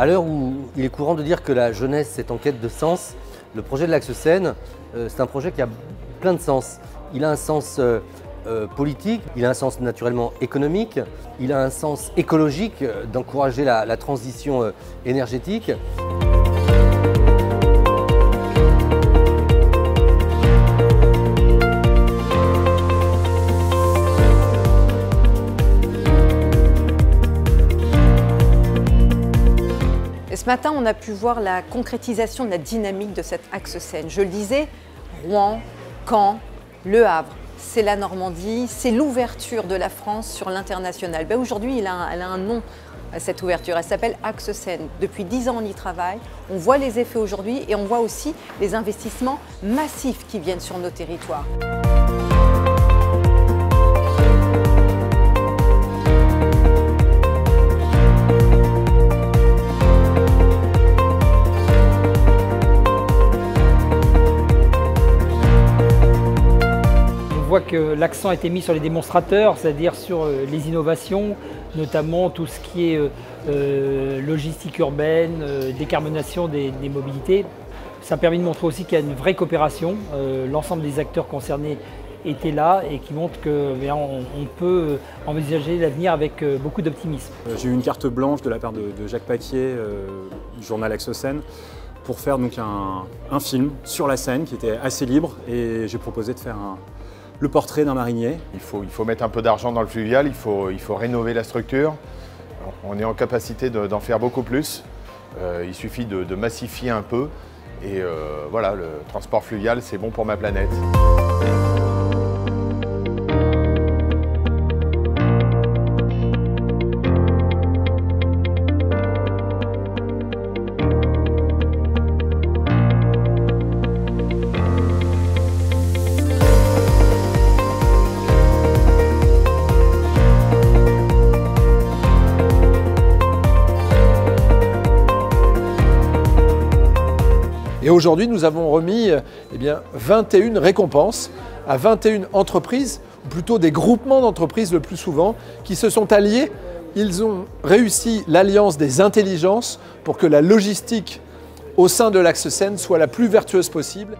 À l'heure où il est courant de dire que la jeunesse est en quête de sens, le projet de l'Axe Seine, c'est un projet qui a plein de sens. Il a un sens politique, il a un sens naturellement économique, il a un sens écologique d'encourager la transition énergétique. Ce matin, on a pu voir la concrétisation de la dynamique de cet axe Seine. Je le disais, Rouen, Caen, Le Havre, c'est la Normandie, c'est l'ouverture de la France sur l'international. Aujourd'hui, elle a un nom, cette ouverture. Elle s'appelle Axe Seine. Depuis 10 ans, on y travaille. On voit les effets aujourd'hui et on voit aussi les investissements massifs qui viennent sur nos territoires. On voit que l'accent a été mis sur les démonstrateurs, c'est-à-dire sur les innovations, notamment tout ce qui est logistique urbaine, décarbonation des mobilités. Ça a permis de montrer aussi qu'il y a une vraie coopération. L'ensemble des acteurs concernés étaient là et qui montrent qu'on peut envisager l'avenir avec beaucoup d'optimisme. J'ai eu une carte blanche de la part de Jacques Paquier, du journal Axe Seine, pour faire donc un film sur la Seine qui était assez libre, et j'ai proposé de faire le portrait d'un marinier. Il faut mettre un peu d'argent dans le fluvial, il faut rénover la structure. On est en capacité d'en faire beaucoup plus. Il suffit de massifier un peu. Et voilà, le transport fluvial, c'est bon pour ma planète. Et aujourd'hui, nous avons remis 21 récompenses à 21 entreprises, ou plutôt des groupements d'entreprises le plus souvent, qui se sont alliés. Ils ont réussi l'alliance des intelligences pour que la logistique au sein de l'Axe Seine soit la plus vertueuse possible.